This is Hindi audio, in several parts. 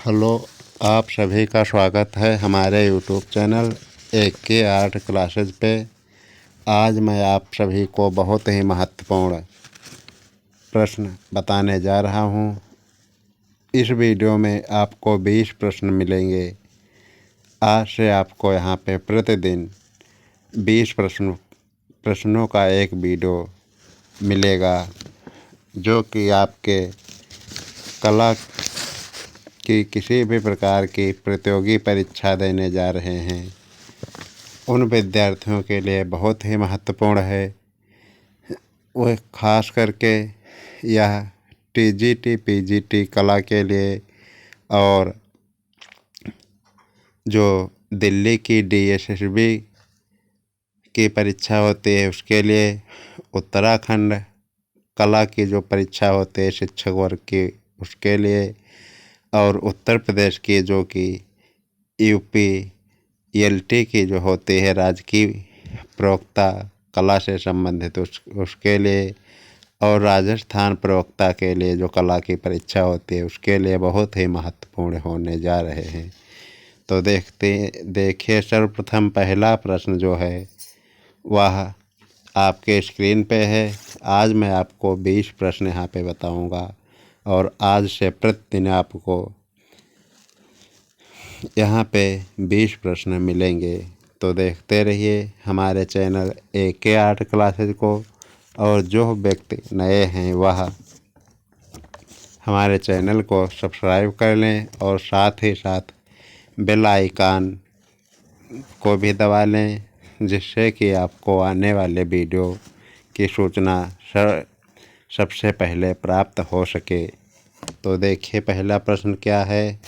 हेलो, आप सभी का स्वागत है हमारे YouTube channel AK art classes पे। आज मैं आप सभी को बहुत ही महत्वपूर्ण प्रश्न बताने जा रहा हूँ। इस वीडियो में आपको 20 प्रश्न मिलेंगे। आज से आपको यहाँ पे प्रतिदिन 20 प्रश्नों का एक वीडियो मिलेगा, जो कि आपके कला की किसी भी प्रकार की प्रतियोगी परीक्षा देने जा रहे हैं उन विद्यार्थियों के लिए बहुत ही महत्वपूर्ण है। वह खास करके यह TGT PGT कला के लिए और जो दिल्ली की DSSB की परीक्षा होती है उसके लिए, उत्तराखंड कला की जो परीक्षा होती है शिक्षक वर्ग की उसके लिए, और उत्तर प्रदेश की जो कि UP LT की जो होती है राजकीय प्रवक्ता कला से संबंधित उसके लिए, और राजस्थान प्रवक्ता के लिए जो कला की परीक्षा होती है उसके लिए बहुत ही महत्वपूर्ण होने जा रहे हैं। तो देखिए सर्वप्रथम पहला प्रश्न जो है वह आपके स्क्रीन पे है। आज मैं आपको 20 प्रश्न यहाँ पे बताऊँगा और आज से प्रतिदिन आपको यहाँ पे 20 प्रश्न मिलेंगे। तो देखते रहिए हमारे चैनल AK आर्ट क्लासेज को, और जो व्यक्ति नए हैं वह हमारे चैनल को सब्सक्राइब कर लें और साथ ही साथ बेल आइकन को भी दबा लें, जिससे कि आपको आने वाले वीडियो की सूचना सबसे पहले प्राप्त हो सके। तो देखिए पहला प्रश्न क्या है।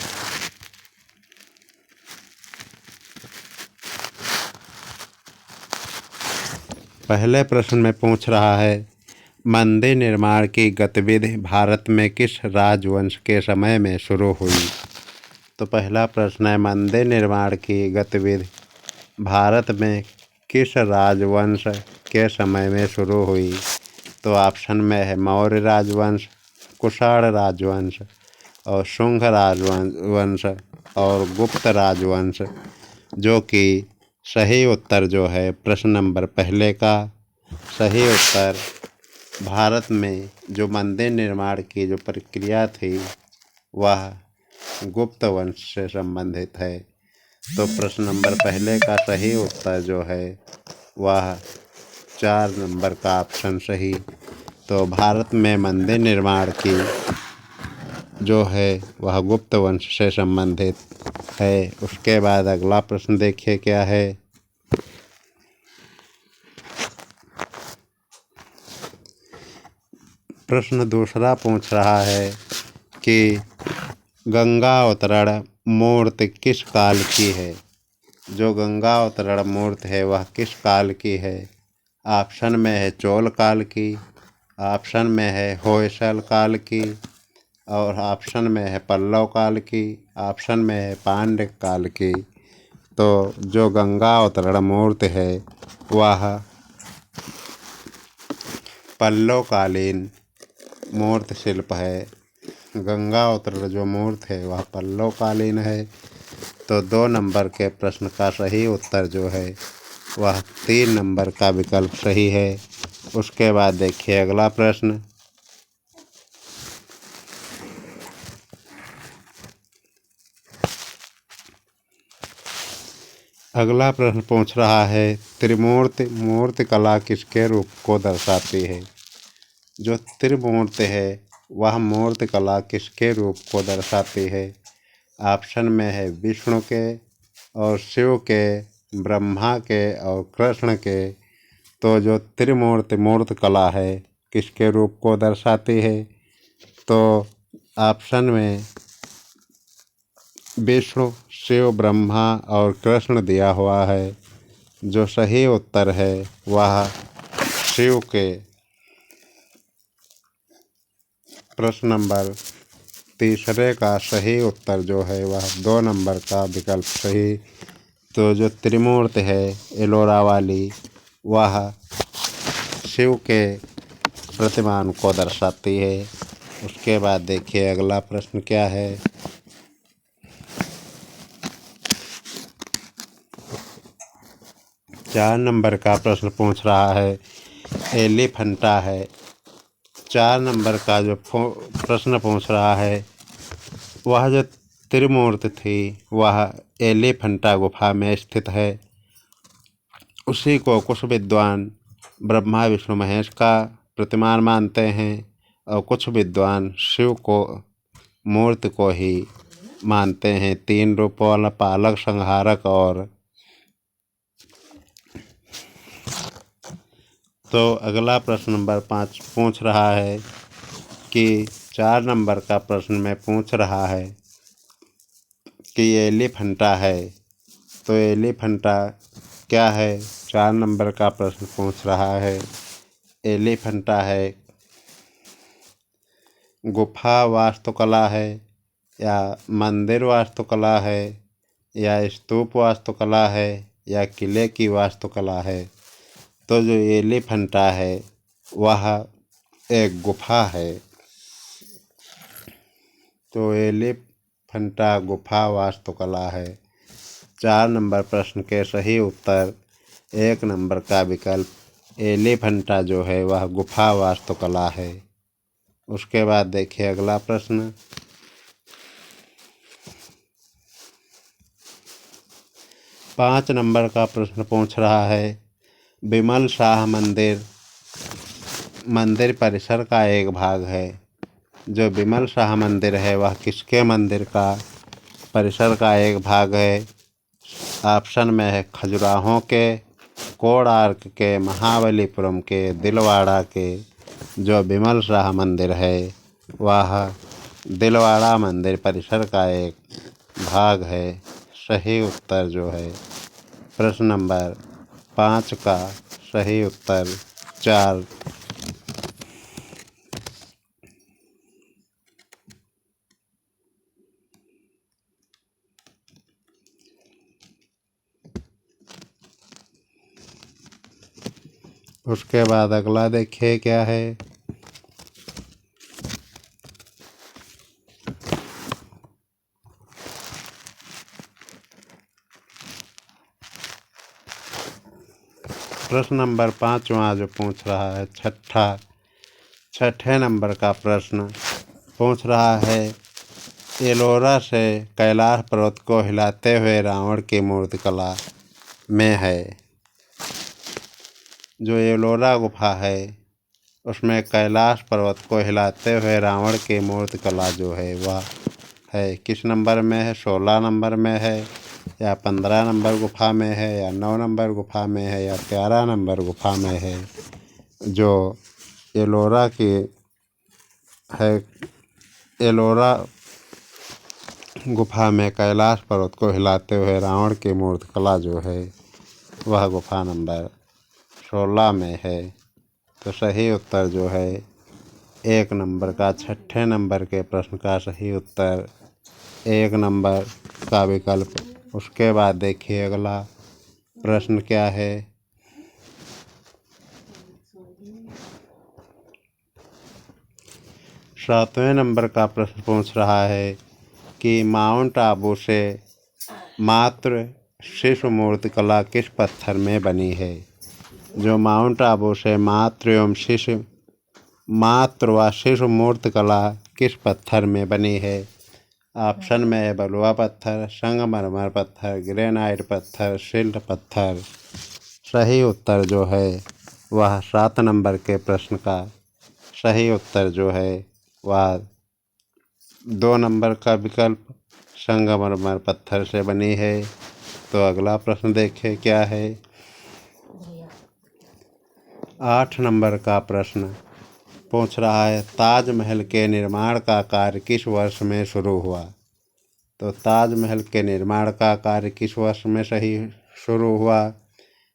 पहले प्रश्न में पूछ रहा है, मंदिर निर्माण की गतिविधि भारत में किस राजवंश के समय में शुरू हुई। तो पहला प्रश्न है, मंदिर निर्माण की गतिविधि भारत में किस राजवंश के समय में शुरू हुई। तो ऑप्शन में है मौर्य राजवंश, कुषाण राजवंश और शुंग राजवंश और गुप्त राजवंश, जो कि सही उत्तर जो है प्रश्न नंबर पहले का सही उत्तर भारत में जो मंदिर निर्माण की जो प्रक्रिया थी वह गुप्त वंश से संबंधित है। तो प्रश्न नंबर पहले का सही उत्तर जो है वह 4 नंबर का ऑप्शन सही। तो भारत में मंदिर निर्माण की जो है वह गुप्त वंश से संबंधित है। उसके बाद अगला प्रश्न देखिए क्या है। प्रश्न दूसरा पूछ रहा है कि गंगा अवतरण मूर्ति किस काल की है। जो गंगा अवतरण मूर्ति है वह किस काल की है। ऑप्शन में है चोल काल की, ऑप्शन में है होयसल काल की, और ऑप्शन में है पल्लव काल की, ऑप्शन में है पांड्य काल की। तो जो गंगा अवतरण मूर्ति है वह पल्लवकालीन मूर्ति शिल्प है। गंगा अवतरण जो मूर्ति है वह पल्लवकालीन है। तो 2 नंबर के प्रश्न का सही उत्तर जो है वह 3 नंबर का विकल्प सही है। उसके बाद देखिए अगला प्रश्न। अगला प्रश्न पूछ रहा है, त्रिमूर्ति मूर्ति कला किसके रूप को दर्शाती है। जो त्रिमूर्ति है वह मूर्ति कला किसके रूप को दर्शाती है। ऑप्शन में है विष्णु के और शिव के, ब्रह्मा के और कृष्ण के। तो जो त्रिमूर्ति मूर्ति कला है किसके रूप को दर्शाती है। तो ऑप्शन में विष्णु, शिव, ब्रह्मा और कृष्ण दिया हुआ है। जो सही उत्तर है वह शिव के। प्रश्न नंबर तीसरे का सही उत्तर जो है वह 2 नंबर का विकल्प सही। तो जो त्रिमूर्ति है एलोरा वाली वह शिव के प्रतिमान को दर्शाती है। उसके बाद देखिए अगला प्रश्न क्या है। 4 नंबर का प्रश्न पूछ रहा है एलिफेंटा है। 4 नंबर का जो प्रश्न पूछ रहा है वह जो त्रिमूर्ति थी वह एलिफेंटा गुफा में स्थित है। उसी को कुछ विद्वान ब्रह्मा विष्णु महेश का प्रतिमान मानते हैं और कुछ विद्वान शिव को मूर्ति को ही मानते हैं। 3 रूपों वाला पालक, संहारक और। तो अगला प्रश्न नंबर 5 पूछ रहा है कि 4 नंबर का प्रश्न में पूछ रहा है कि एलिफेंटा है, तो एलिफेंटा क्या है। 4 नंबर का प्रश्न पूछ रहा है एलिफेंटा है गुफा वास्तुकला है या मंदिर वास्तुकला है या स्तूप वास्तुकला है या किले की वास्तुकला है। तो जो एलिफेंटा है वह एक गुफा है। तो एलिफेंटा गुफा वास्तुकला है। 4 नंबर प्रश्न के सही उत्तर 1 नंबर का विकल्प एलिफेंटा जो है वह गुफा वास्तुकला है। उसके बाद देखिए अगला प्रश्न। 5 नंबर का प्रश्न पूछ रहा है विमल शाह मंदिर परिसर का एक भाग है। जो विमल शाह मंदिर है वह किसके मंदिर का परिसर का एक भाग है। ऑप्शन में है खजुराहों के, कोणार्क के, महाबलीपुरम के, दिलवाड़ा के। जो विमल शाह मंदिर है वह दिलवाड़ा मंदिर परिसर का एक भाग है। सही उत्तर जो है प्रश्न नंबर 5 का सही उत्तर 4। उसके बाद अगला देखिए क्या है। प्रश्न नंबर 5वां जो पूछ रहा है छठे नंबर का प्रश्न पूछ रहा है एलोरा से कैलाश पर्वत को हिलाते हुए रावण की मूर्तिकला में है। जो एलोरा गुफा है उसमें कैलाश पर्वत को हिलाते हुए रावण की मूर्तिकला जो है वह है किस नंबर में है। 16 नंबर में है या 15 नंबर गुफा में है या 9 नंबर गुफा में है या 11 नंबर गुफा में है। जो एलोरा की है एलोरा गुफा में कैलाश पर्वत को हिलाते हुए रावण की मूर्तिकला जो है वह गुफा नंबर 16 में है। तो सही उत्तर जो है 1 नंबर का छठे नंबर के प्रश्न का सही उत्तर 1 नंबर का विकल्प। उसके बाद देखिए अगला प्रश्न क्या है। 7वें नंबर का प्रश्न पूछ रहा है कि माउंट आबू से मातृ शिशु मूर्तिकला किस पत्थर में बनी है। जो माउंट आबू से मातृ व शिशु मूर्तिकला किस पत्थर में बनी है। ऑप्शन में है बलुआ पत्थर, संगमरमर पत्थर, ग्रेनाइट पत्थर, सिल्ट पत्थर। सही उत्तर जो है वह 7 नंबर के प्रश्न का सही उत्तर जो है वह 2 नंबर का विकल्प संगमरमर पत्थर से बनी है। तो अगला प्रश्न देखें क्या है। 8 नंबर का प्रश्न पूछ रहा है ताजमहल के निर्माण का कार्य किस वर्ष में शुरू हुआ। तो ताजमहल के निर्माण का कार्य किस वर्ष में सही शुरू हुआ।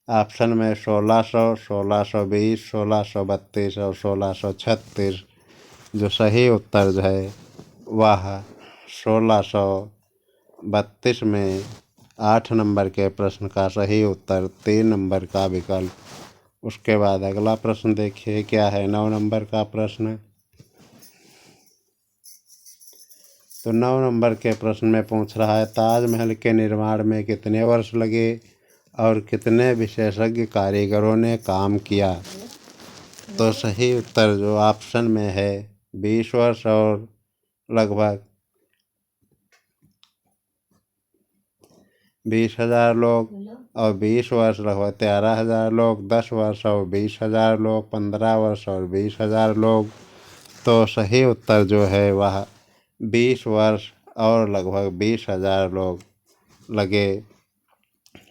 ऑप्शन में 1600, 1620, 1632 और 1636। जो सही उत्तर जो है वह 1632 में 8 नंबर के प्रश्न का सही उत्तर 3 नंबर का विकल्प। उसके बाद अगला प्रश्न देखिए क्या है। 9 नंबर का प्रश्न। तो 9 नंबर के प्रश्न में पूछ रहा है ताजमहल के निर्माण में कितने वर्ष लगे। और कितने विशेषज्ञ कारीगरों ने काम किया? तो सही उत्तर जो ऑप्शन में है 20 वर्ष और लगभग 20,000 लोग, और 20 वर्ष लगभग 13,000 लोग, 10 वर्ष और 20,000 लोग, 15 वर्ष और 20,000 लोग। तो सही उत्तर जो है वह 20 वर्ष और लगभग 20,000 लोग लगे।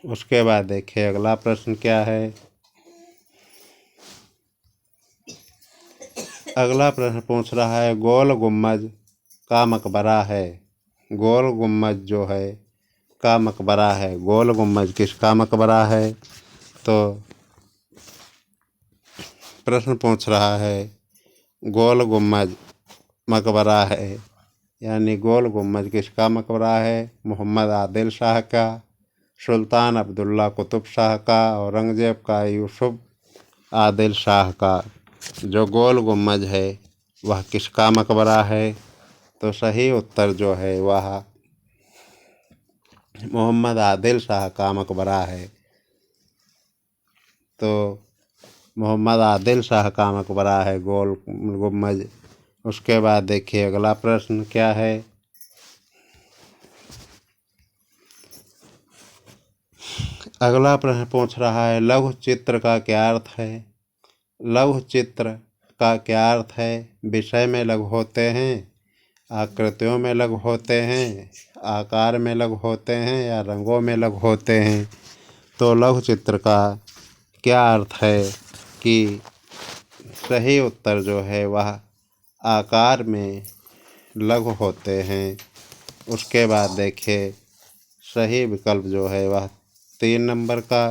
उसके बाद देखिए अगला प्रश्न क्या है। अगला प्रश्न पूछ रहा है गोल गुम्बद का मकबरा है। गोल गुम्बद जो है का मकबरा है, गोल गुम्बद किसका मकबरा है? तो प्रश्न पूछ रहा है गोल गुम्बद मकबरा है, यानी गोल गुम्बद किसका मकबरा है? मोहम्मद आदिल शाह का, सुल्तान अब्दुल्ला कुतुब शाह का, औरंगजेब का, यूसुफ आदिल शाह का। जो गोल गुम्बद है वह किसका मकबरा है? तो सही उत्तर जो है वह मोहम्मद आदिल शाह का मकबरा है। तो मोहम्मद आदिल शाह का मकबरा है गोल गुम्बद। उसके बाद देखिए अगला प्रश्न क्या है। अगला प्रश्न पूछ रहा है लघु चित्र का क्या अर्थ है? लघु चित्र का क्या अर्थ है? विषय में लघु होते हैं, आकृतियों में लघु होते हैं, आकार में लघु होते हैं, या रंगों में लघु होते हैं? तो लघु चित्र का क्या अर्थ है कि सही उत्तर जो है वह आकार में लघु होते हैं। उसके बाद देखिए सही विकल्प जो है वह 3 नंबर का।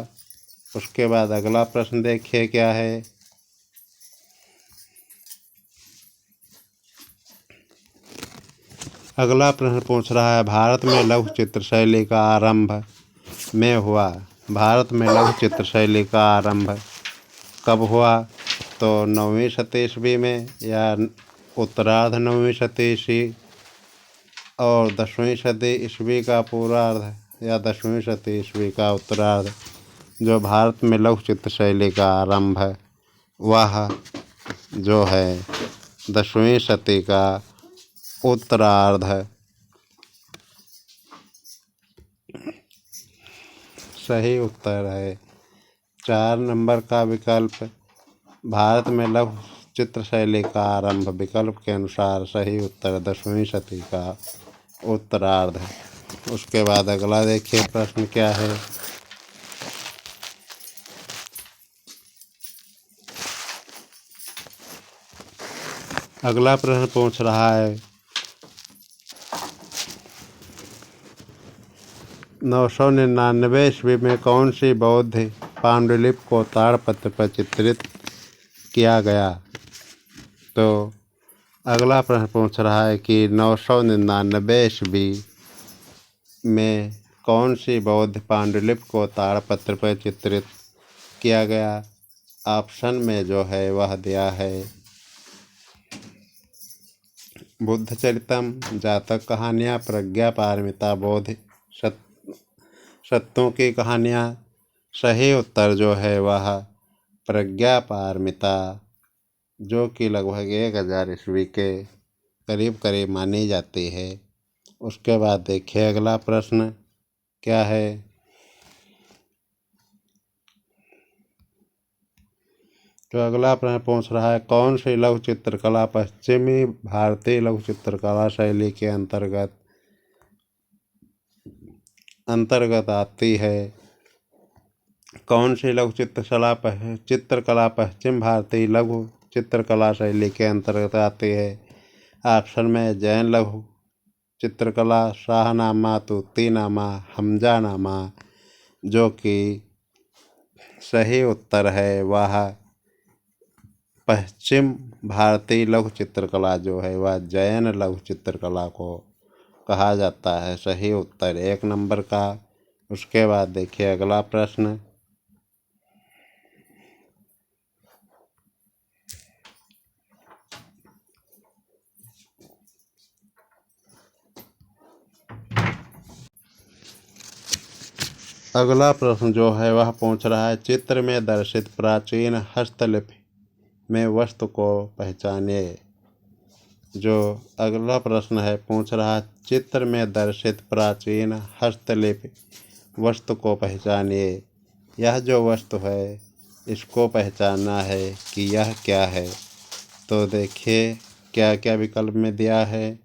उसके बाद अगला प्रश्न देखिए क्या है। अगला प्रश्न पूछ रहा है भारत में लघु चित्र शैली का आरंभ में हुआ। भारत में लघु चित्र शैली का आरंभ कब हुआ? तो 9वीं शती ईस्वी में, या उत्तरार्ध 9वीं शती ईस्वी, और 10वीं शती ईस्वी का पूर्वार्ध, या 10वीं शती ईस्वी का उत्तरार्ध। जो भारत में लघु चित्र शैली का आरंभ है वह जो है 10वीं शती का उत्तरार्ध है। सही उत्तर है 4 नंबर का विकल्प। भारत में लघु चित्र शैली का आरंभ विकल्प के अनुसार सही उत्तर 10वीं शती का उत्तरार्ध है। उसके बाद अगला देखिए प्रश्न क्या है। अगला प्रश्न पूछ रहा है 999 ईस्वी में कौन सी बौद्ध पांडुलिपि को ताड़पत्र पर चित्रित किया गया? तो अगला प्रश्न पूछ रहा है कि 999 ईस्वी में कौन सी बौद्ध पांडुलिपि को ताड़पत्र पर चित्रित किया गया? ऑप्शन में जो है वह दिया है बुद्ध चरितम, जातक कहानियाँ, प्रज्ञा पारमिता, बोधि सत्यों की कहानियाँ। सही उत्तर जो है वह प्रज्ञा पारमिता, जो कि लगभग 1000 ईस्वी के करीब करीब मानी जाती है। उसके बाद देखिए अगला प्रश्न क्या है। तो अगला प्रश्न पूछ रहा है कौन सी लघु चित्रकला पश्चिमी भारतीय लघु चित्रकला शैली के अंतर्गत आती है? कौन सी लघु चित्रकला पश्चिम भारतीय लघु चित्रकला शैली के अंतर्गत आती है? ऑप्शन में जैन लघु चित्रकला, शाहनामा, तूतीनामा, हमजानामा। जो कि सही उत्तर है वह पश्चिम भारतीय लघु चित्रकला जो है वह जैन लघु चित्रकला को कहा जाता है। सही उत्तर 1 नंबर का। उसके बाद देखिए अगला प्रश्न। अगला प्रश्न जो है वह पूछ रहा है, चित्र में दर्शित प्राचीन हस्तलिपि में वस्तु को पहचानिए। जो अगला प्रश्न है पूछ रहा है, चित्र में दर्शित प्राचीन हस्तलिपि वस्तु को पहचानिए। यह जो वस्तु है इसको पहचानना है कि यह क्या है। तो देखिए क्या क्या विकल्प में दिया है।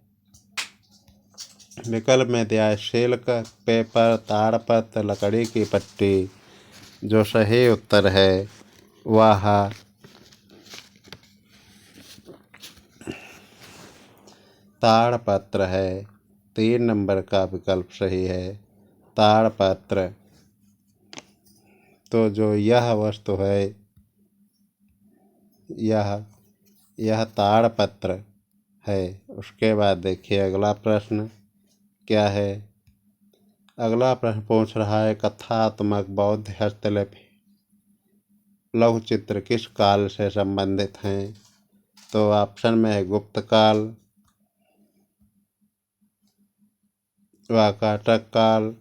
विकल्प में दिया है सिल्क, पेपर, ताड़पत्र, लकड़ी की पट्टी। जो सही उत्तर है वह ताड़पत्र है। 3 नंबर का विकल्प सही है, ताड़पत्र। तो जो यह वस्तु है यह ताड़पत्र है। उसके बाद देखिए अगला प्रश्न क्या है। अगला प्रश्न पूछ रहा है, कथात्मक बौद्ध हस्तलिपि लघु चित्र किस काल से संबंधित हैं। तो ऑप्शन में है गुप्त काल, वाकाटक काल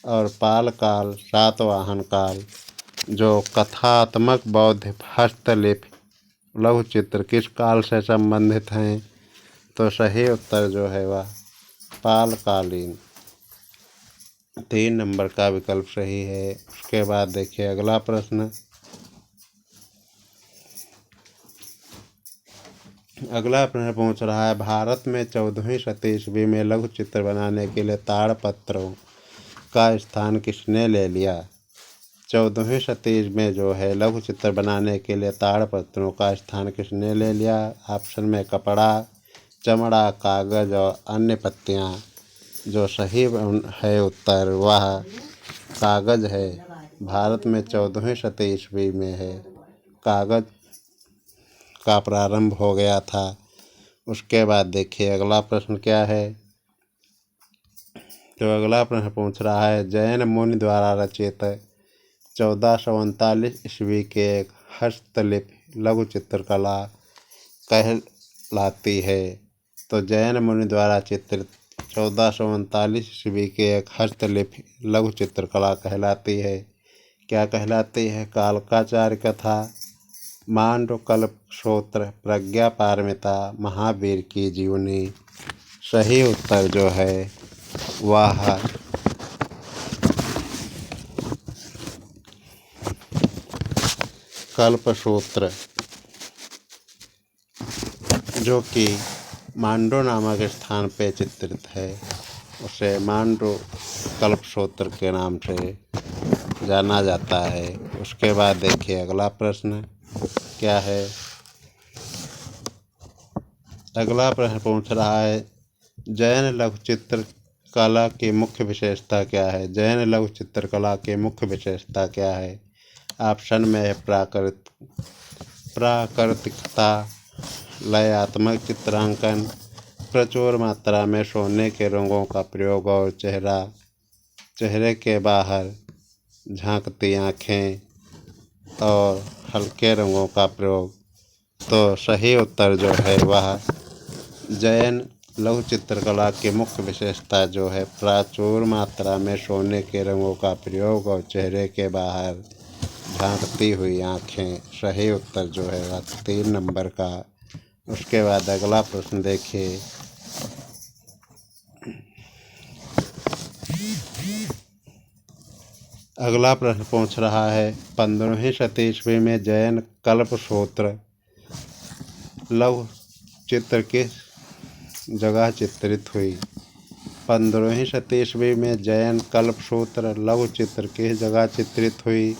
और पाल काल, सातवाहन काल। जो कथात्मक बौद्ध हस्तलिपि लघु चित्र किस काल से संबंधित हैं। तो सही उत्तर जो है वह पालकालीन। 3 नंबर का विकल्प सही है। उसके बाद देखिए अगला प्रश्न। अगला प्रश्न पूछ रहा है, भारत में 14वीं शताब्दी ईस्वी में लघु चित्र बनाने के लिए ताड़पत्रों का स्थान किसने ले लिया। 14वीं शताब्दी में जो है लघु चित्र बनाने के लिए ताड़पत्रों का स्थान किसने ले लिया। ऑप्शन में कपड़ा, चमड़ा, कागज और अन्य पत्तियां। जो सही है उत्तर वह कागज है। भारत में 14वीं शताब्दी ईस्वी में है कागज का प्रारंभ हो गया था। उसके बाद देखिए अगला प्रश्न क्या है। तो अगला प्रश्न पूछ रहा है, जैन मुनि द्वारा रचित 1439 ईस्वी के एक हस्तलिपि लघु चित्रकला कहलाती है। तो जैन मुनि द्वारा चित्रित 1439 ईस्वी के एक हस्तलिपि लघु चित्रकला कहलाती है। क्या कहलाती है। कालकाचार्य कथा, मांडूकल्पसूत्र, प्रज्ञा पारमिता, महावीर की जीवनी। सही उत्तर जो है वह कल्पसूत्र, जो कि मांडू नामक स्थान पे चित्रित है, उसे मांडू कल्पसूत्र के नाम से जाना जाता है। उसके बाद देखिए अगला प्रश्न क्या है। अगला प्रश्न पूछ रहा है, जैन लघु चित्र कला की मुख्य विशेषता क्या है। जैन लघु चित्रकला की मुख्य विशेषता क्या है। ऑप्शन में है प्राकृतिकता, लयात्मक चित्रांकन, प्रचुर मात्रा में सोने के रंगों का प्रयोग और चेहरे के बाहर झांकती आँखें और हल्के रंगों का प्रयोग। तो सही उत्तर जो है वह जैन लघु चित्रकला की मुख्य विशेषता जो है प्रचुर मात्रा में सोने के रंगों का प्रयोग और चेहरे के बाहर झांकती हुई आँखें। सही उत्तर जो है वह 3 नंबर का। उसके बाद अगला प्रश्न देखिए। अगला प्रश्न पूछ रहा है, 15वीं शताब्दी ईस्वी में जैन कल्पसूत्र लघु चित्र किस जगह चित्रित हुई। 15वीं शताब्दी ईस्वी में जैन कल्पसूत्र लघु चित्र किस जगह चित्रित हुई।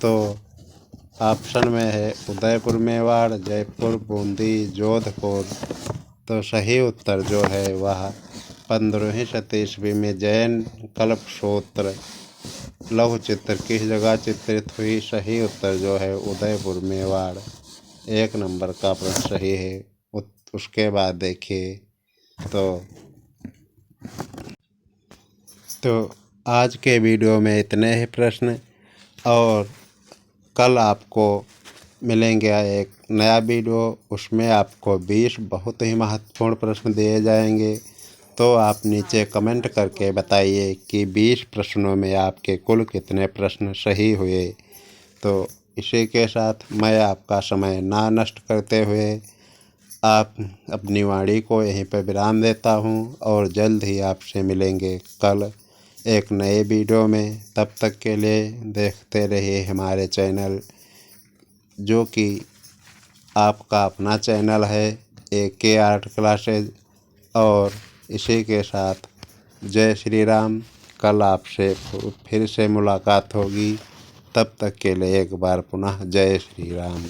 तो ऑप्शन में है उदयपुर, मेवाड़, जयपुर, बूंदी, जोधपुर। तो सही उत्तर जो है वह 15वीं शताब्दी ईस्वी में जैन कल्पसूत्र लघु चित्र किस जगह चित्रित हुई। सही उत्तर जो है उदयपुर, मेवाड़। 1 नंबर का प्रश्न सही है। उसके बाद देखिए तो आज के वीडियो में इतने ही प्रश्न, और कल आपको मिलेंगे एक नया वीडियो। उसमें आपको 20 बहुत ही महत्वपूर्ण प्रश्न दिए जाएंगे। तो आप नीचे कमेंट करके बताइए कि 20 प्रश्नों में आपके कुल कितने प्रश्न सही हुए। तो इसी के साथ मैं आपका समय ना नष्ट करते हुए आप अपनी वाणी को यहीं पर विराम देता हूँ और जल्द ही आपसे मिलेंगे कल एक नए वीडियो में। तब तक के लिए देखते रहिए हमारे चैनल, जो कि आपका अपना चैनल है AK आर्ट क्लासेज। और इसी के साथ जय श्री राम। कल आपसे फिर से मुलाकात होगी। तब तक के लिए एक बार पुनः जय श्री राम।